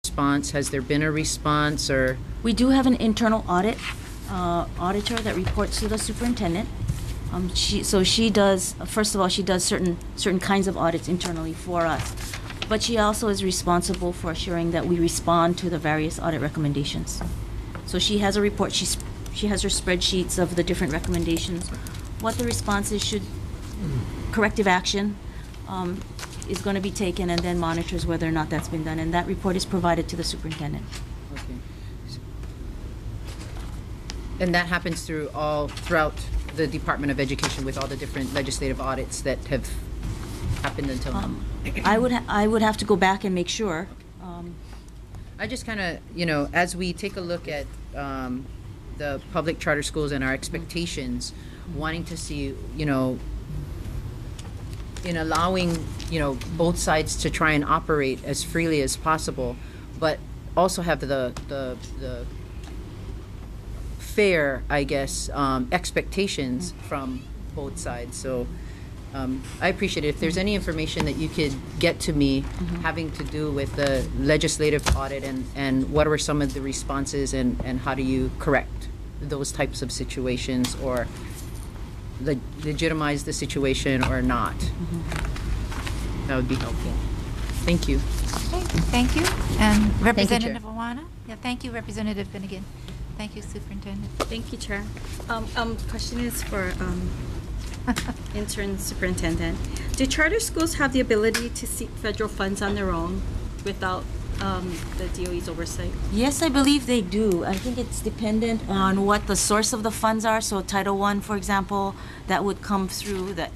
response? Has there been a response, or? We do have an internal audit auditor that reports to the superintendent. She does, first of all, she does certain kinds of audits internally for us, but she also is responsible for assuring that we respond to the various audit recommendations. So she has a report. She has her spreadsheets of the different recommendations, what the responses should, corrective action is going to be taken, and then monitors whether or not that's been done. And that report is provided to the superintendent. Okay. And that happens throughout the Department of Education with all the different legislative audits that have happened until now? I would have to go back and make sure. I just kind of, as we take a look at the public charter schools and our expectations, wanting to see, in allowing, both sides to try and operate as freely as possible, but also have the fair, I guess, expectations from both sides. So I appreciate it. If there's any information that you could get to me having to do with the legislative audit and what were some of the responses and how do you correct those types of situations or legitimize the situation or not, that would be helpful. Thank you. Okay, thank you. And Representative Awana? Yeah, thank you, Representative Finnegan. Thank you, Superintendent. Thank you, Chair. Question is for Intern Superintendent. Do charter schools have the ability to seek federal funds on their own without the DOE's oversight? Yes, I believe they do. I think it's dependent on what the source of the funds are. So Title I, for example, that would come through the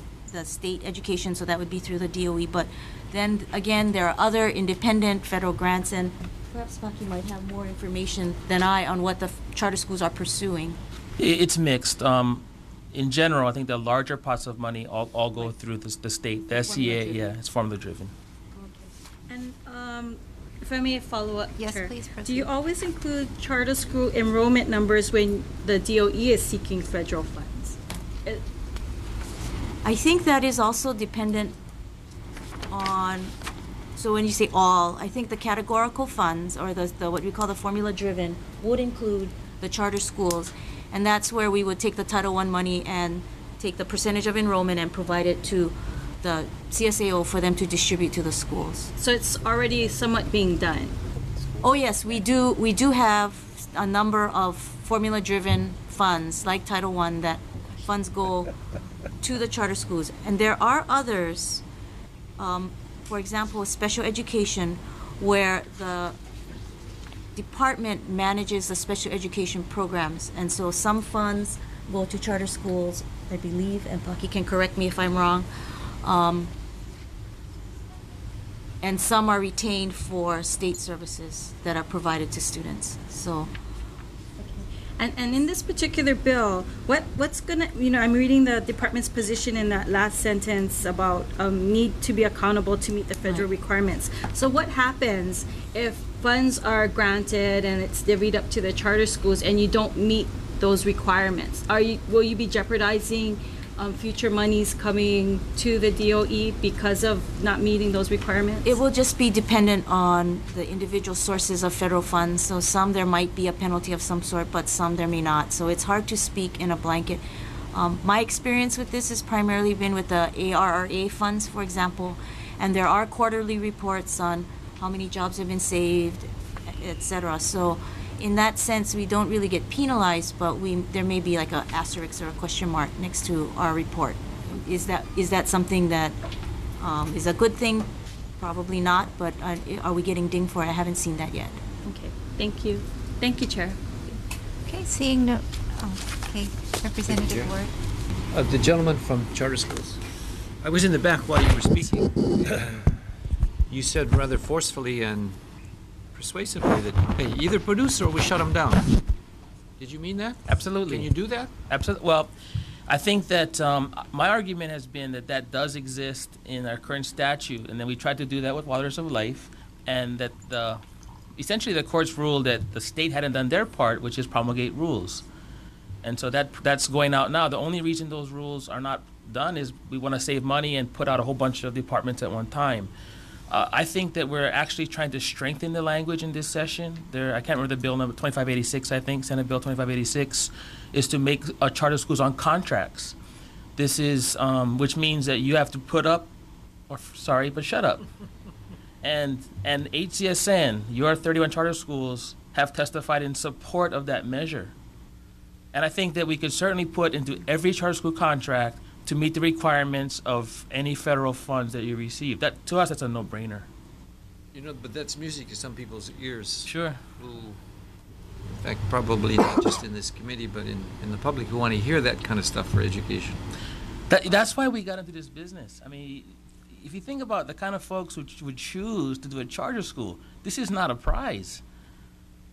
state education, so that would be through the DOE. But then again, there are other independent federal grants, and perhaps Paki might have more information than I on what the charter schools are pursuing. It's mixed. In general, I think the larger pots of money all go through the state. The SCA, yeah, it's formula driven. Okay. And if I may follow up, yes, Chair, please proceed. do you always include charter school enrollment numbers when the DOE is seeking federal funds? I think that is also dependent on, so when you say all, I think the categorical funds or the what we call the formula driven would include the charter schools, and that's where we would take the Title I money and take the percentage of enrollment and provide it to the CSAO for them to distribute to the schools. So it's already somewhat being done? Oh yes, we do have a number of formula driven funds like Title I that funds go to the charter schools, and there are others, for example, special education, where the department manages the special education programs, and so some funds go to charter schools, I believe, and Paki can correct me if I'm wrong, and some are retained for state services that are provided to students. So. And in this particular bill, what's gonna, I'm reading the department's position in that last sentence about need to be accountable to meet the federal requirements. So what happens if funds are granted and it's divvied up to the charter schools and you don't meet those requirements? Will you be jeopardizing future monies coming to the DOE because of not meeting those requirements? It will just be dependent on the individual sources of federal funds. So some there might be a penalty of some sort, but some there may not. So it's hard to speak in a blanket. My experience with this has primarily been with the ARRA funds, for example, and there are quarterly reports on how many jobs have been saved, etc. So in that sense, we don't really get penalized, but there may be like an asterisk or a question mark next to our report. Is that something that is a good thing? Probably not, but are we getting dinged for it? I haven't seen that yet. Okay, thank you. Thank you, Chair. Okay, seeing no, okay, Representative Ward. The gentleman from charter schools. I was in the back while you were speaking. You said rather forcefully and persuasively that, hey, either produce or we shut them down. Did you mean that? Absolutely. Can you do that? Absolutely. Well, I think that my argument has been that does exist in our current statute, and then we tried to do that with Waters of Life, and that essentially the courts ruled that the state hadn't done their part, which is promulgate rules. And so that's going out now. The only reason those rules are not done is we want to save money and put out a whole bunch of departments at one time. I think that we're actually trying to strengthen the language in this session. I can't remember the bill number, 2586, I think, Senate Bill 2586, is to make charter schools on contracts. This is, which means that you have to put up, or sorry, but shut up. And HCSN, your 31 charter schools, have testified in support of that measure. And I think that we could certainly put into every charter school contract to meet the requirements of any federal funds that you receive. That, to us, that's a no-brainer. You know, but that's music to some people's ears. Sure. Who, in fact, probably not just in this committee, but in the public who want to hear that kind of stuff for education. That's why we got into this business. I mean, if you think about the kind of folks who would choose to do a charter school, this is not a prize.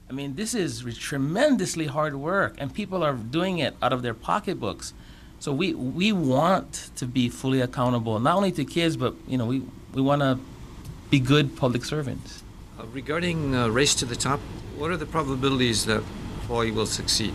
I mean, this is tremendously hard work, and people are doing it out of their pocketbooks. So we want to be fully accountable, not only to kids, but we want to be good public servants. Regarding Race to the Top, what are the probabilities that Hawaii will succeed?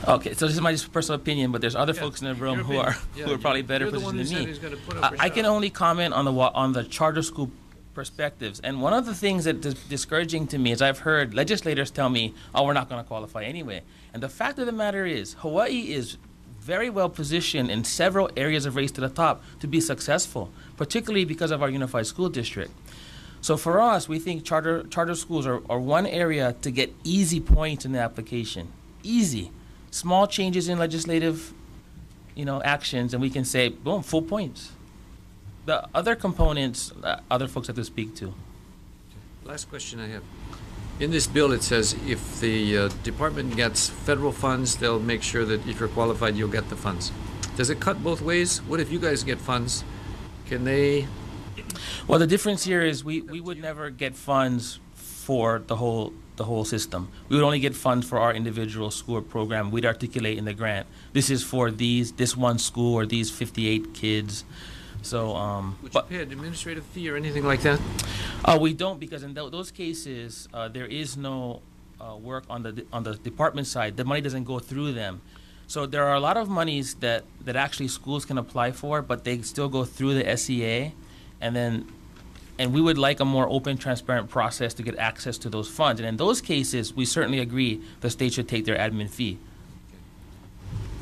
Okay, so this is my just personal opinion, but there's other folks in the room who are probably better positioned than me. I can only comment on the charter school perspectives, and one of the things that is discouraging to me is I've heard legislators tell me, "Oh, we're not going to qualify anyway." And the fact of the matter is, Hawaii is very well positioned in several areas of Race to the Top to be successful, particularly because of our unified school district. So for us, we think charter schools are one area to get easy points in the application. Easy. Small changes in legislative, actions, and we can say, boom, full points. The other components, other folks have to speak to. Last question I have. In this bill, it says if the department gets federal funds, they'll make sure that if you're qualified, you'll get the funds. Does it cut both ways? What if you guys get funds? Can they? Well, the difference here is we would never get funds for the whole system. We would only get funds for our individual school or program we'd articulate in the grant. This is for this one school or these 58 kids. So, would you pay an administrative fee or anything like that? We don't, because in those cases there is no work on the department side. The money doesn't go through them. So there are a lot of monies that actually schools can apply for, but they still go through the SEA, and we would like a more open, transparent process to get access to those funds. And in those cases, we certainly agree the state should take their admin fee.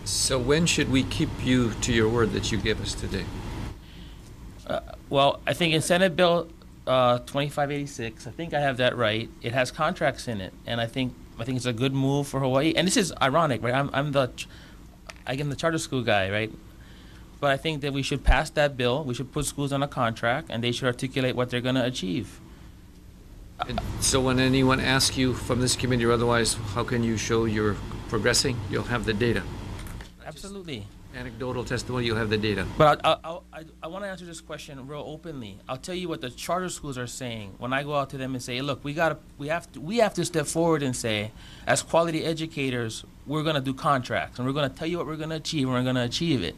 So when should we keep you to your word that you gave us today? Well, I think in Senate Bill 2586, I think I have that right. It has contracts in it, and I think it's a good move for Hawaii. And this is ironic, right? I'm the charter school guy, right? But I think that we should pass that bill. We should put schools on a contract, and they should articulate what they're going to achieve. And so when anyone asks you from this committee or otherwise, how can you show you're progressing? You'll have the data. Absolutely. Anecdotal testimony, you'll have the data. But I want to answer this question real openly. I'll tell you what the charter schools are saying when I go out to them and say, look, we have to step forward and say, as quality educators, we're going to do contracts, and we're going to tell you what we're going to achieve, and we're going to achieve it.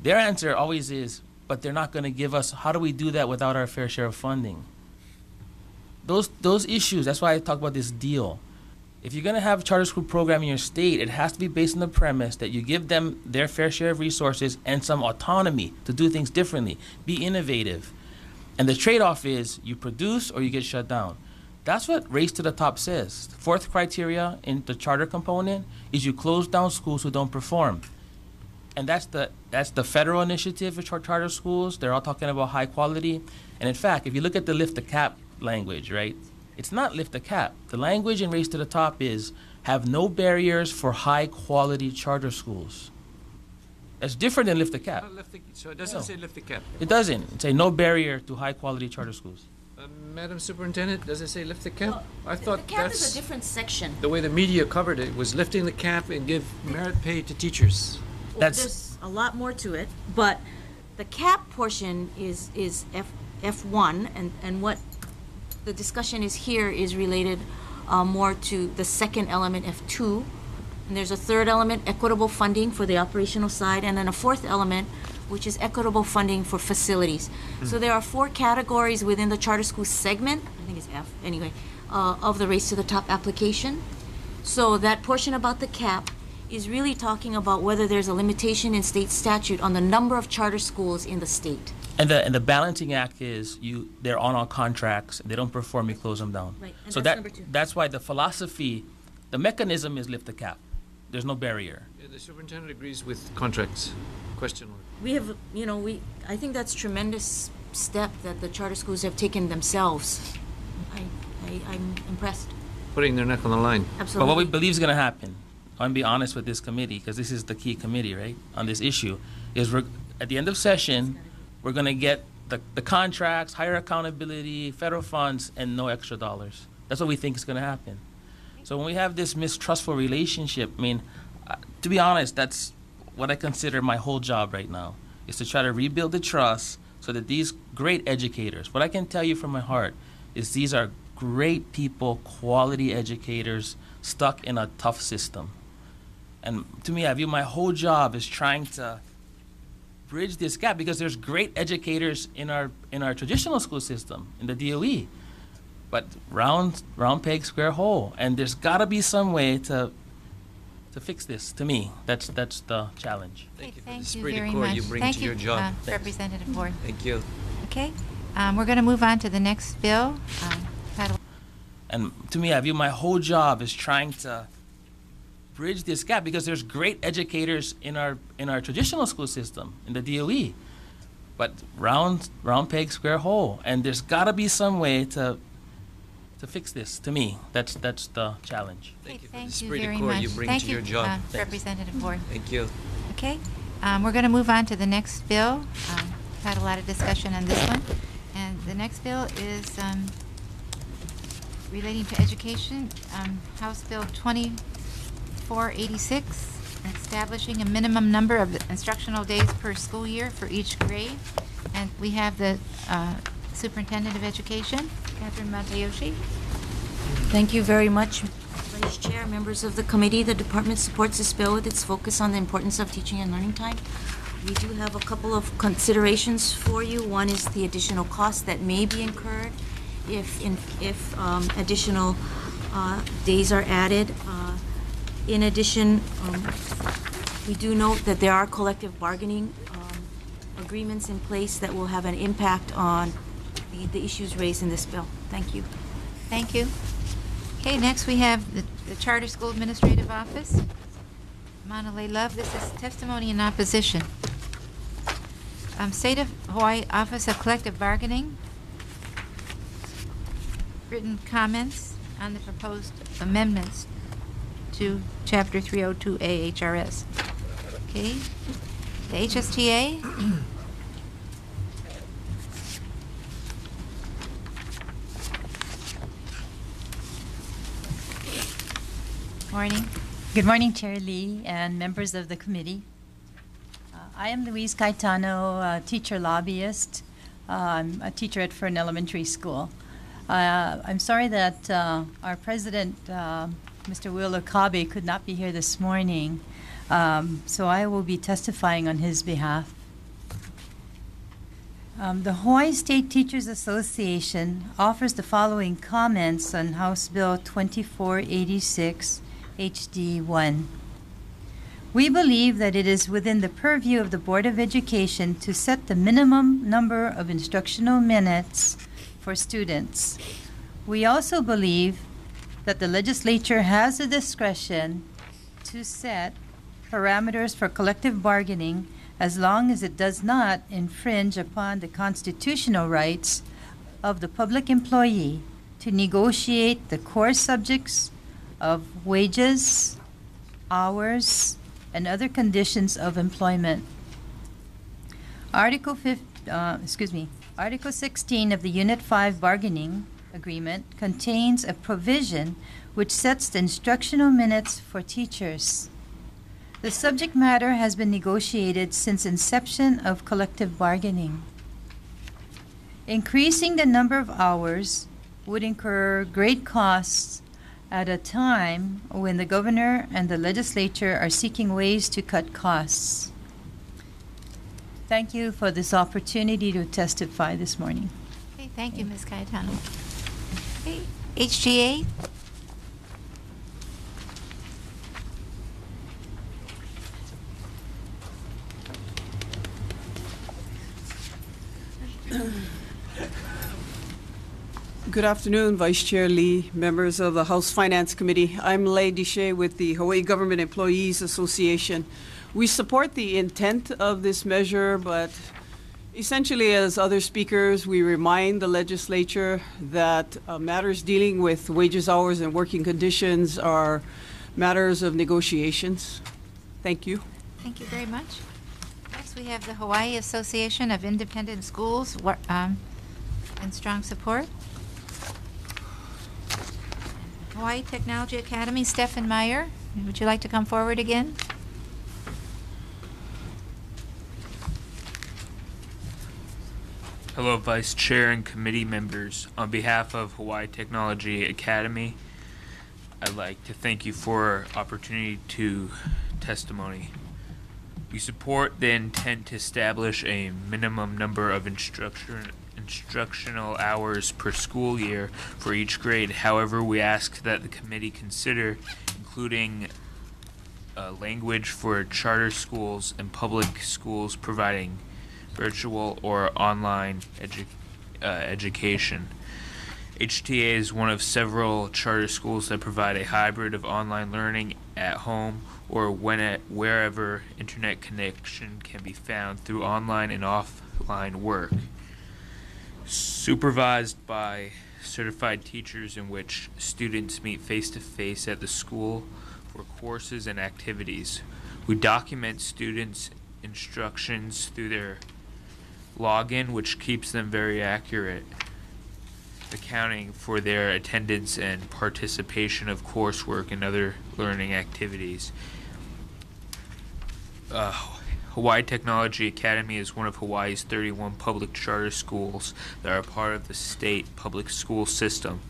Their answer always is, but they're not going to give us, how do we do that without our fair share of funding? Those issues, that's why I talk about this deal. If you're going to have a charter school program in your state, it has to be based on the premise that you give them their fair share of resources and some autonomy to do things differently, be innovative. And the trade-off is you produce or you get shut down. That's what Race to the Top says. Fourth criteria in the charter component is you close down schools who don't perform. And that's the federal initiative for charter schools. They're all talking about high quality. And in fact, if you look at the lift the cap language, right? It's not lift the cap. The language in Race to the Top is have no barriers for high-quality charter schools. That's different than lift the cap. So it doesn't say lift the cap. It doesn't. It say no barrier to high-quality charter schools. Madam Superintendent, does it say lift the cap? I thought the cap that's is a different section. the way the media covered it was lifting the cap and give merit pay to teachers. There's a lot more to it, but the cap portion is F1, and what the discussion is here is related more to the second element, F2. And there's a third element, equitable funding for the operational side, and then a fourth element, which is equitable funding for facilities. So there are 4 categories within the charter school segment, I think it's F anyway, of the Race to the Top application. So that portion about the cap is really talking about whether there's a limitation in state statute on the number of charter schools in the state. And the balancing act is they're on contracts, they don't perform, you close them down. Right, and So that's number two. that's why the philosophy, the mechanism is lift the cap. There's no barrier. Yeah, the superintendent agrees with contracts. Question mark. We have, I think that's tremendous step that the charter schools have taken themselves. I'm impressed. Putting their neck on the line. Absolutely. But what we believe is going to happen, I want to be honest with this committee, because this is the key committee, right, on this issue, is at the end of session, we're going to get the contracts, higher accountability, federal funds, and no extra dollars. That's what we think is going to happen. So when we have this mistrustful relationship, I mean, to be honest, that's what I consider my whole job right now, is to try to rebuild the trust so that these great educators, what I can tell you from my heart is these are great people, quality educators, stuck in a tough system. And to me, I view my whole job as trying to bridge this gap, because there's great educators in our traditional school system, in the DOE. But round peg, square hole. And there's got to be some way to fix this. To me, that's the challenge. Thank you for the Thank you spirit very of core much. you bring Thank to you, your job. Representative Ward. Thank you. Okay, we're going to move on to the next bill. Title. And to me, I view my whole job as trying to bridge this gap, because there's great educators in our traditional school system, in the DOE. But round peg, square hole. And there's got to be some way to fix this. To me, that's the challenge. Thank you for the Thank you spirit very of core much. you bring Thank to you, your job. Representative Ward. Thank you. Okay, we're going to move on to the next bill. Had a lot of discussion on this one. And the next bill is relating to education, House Bill 2486, establishing a minimum number of instructional days per school year for each grade. And we have the Superintendent of Education, Catherine Matayoshi. Thank you very much, Vice Chair, members of the committee. The department supports this bill with its focus on the importance of teaching and learning time. We do have a couple of considerations for you. One is the additional costs that may be incurred if additional days are added. In addition, we do note that there are collective bargaining agreements in place that will have an impact on the issues raised in this bill. Thank you. Thank you. Okay, next we have the Charter School Administrative Office. Monalay Love, this is testimony in opposition. State of Hawaii Office of Collective Bargaining. Written comments on the proposed amendments to Chapter 302A HRS. Okay, the HSTA. Morning. Good morning, Chair Lee and members of the committee. I am Louise Caetano, teacher lobbyist. I'm a teacher at Fern Elementary School. I'm sorry that our president, Mr. Will Okabe, could not be here this morning, so I will be testifying on his behalf. The Hawaii State Teachers Association offers the following comments on House Bill 2486, HD1. We believe that it is within the purview of the Board of Education to set the minimum number of instructional minutes for students. We also believe that the legislature has the discretion to set parameters for collective bargaining as long as it does not infringe upon the constitutional rights of the public employee to negotiate the core subjects of wages, hours, and other conditions of employment. Article 16 of the Unit 5 Bargaining Agreement contains a provision which sets the instructional minutes for teachers. The subject matter has been negotiated since inception of collective bargaining. Increasing the number of hours would incur great costs at a time when the governor and the legislature are seeking ways to cut costs. Thank you for this opportunity to testify this morning. Okay, thank you, Ms. Cayetano. Okay, HGA. Good afternoon, Vice Chair Lee, members of the House Finance Committee. I'm Lei Dishe with the Hawaii Government Employees Association. We support the intent of this measure, but essentially, as other speakers, we remind the legislature that matters dealing with wages, hours, and working conditions are matters of negotiations. Thank you. Thank you very much. Next, we have the Hawaii Association of Independent Schools in strong support. Hawaii Technology Academy, Stephen Meyer, would you like to come forward again? Hello, Vice Chair and committee members. On behalf of Hawaii Technology Academy, I'd like to thank you for opportunity to testimony. We support the intent to establish a minimum number of instructional hours per school year for each grade. However, we ask that the committee consider including language for charter schools and public schools providing virtual or online education. HTA is one of several charter schools that provide a hybrid of online learning at home or wherever internet connection can be found through online and offline work. Supervised by certified teachers in which students meet face-to-face at the school for courses and activities. We document students' instructions through their login, which keeps them very accurate, accounting for their attendance and participation of coursework and other learning activities. Hawaii Technology Academy is one of Hawaii's 31 public charter schools that are part of the state public school system.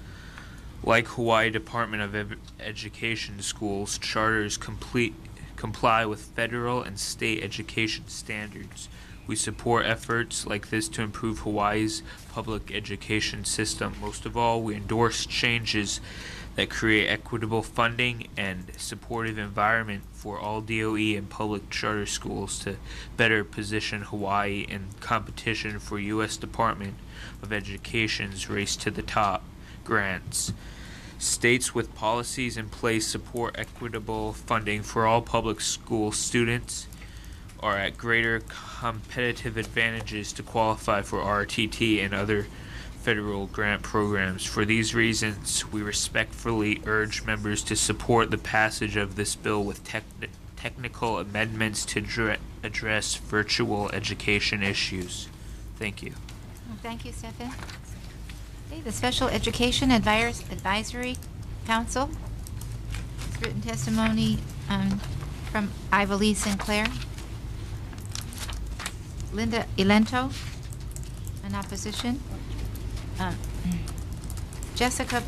Like Hawaii Department of Education schools, charters comply with federal and state education standards. We support efforts like this to improve Hawaii's public education system. Most of all, we endorse changes that create equitable funding and supportive environment for all DOE and public charter schools to better position Hawaii in competition for U.S. Department of Education's Race to the Top grants. States with policies in place support equitable funding for all public school students are at greater competitive advantages to qualify for RTT and other federal grant programs. For these reasons, we respectfully urge members to support the passage of this bill with technical amendments to address virtual education issues. Thank you. Thank you, Stephen. Okay, the Special Education Advisory Council. Written testimony from Iva Lee Sinclair. Linda Ilento, in opposition. Jessica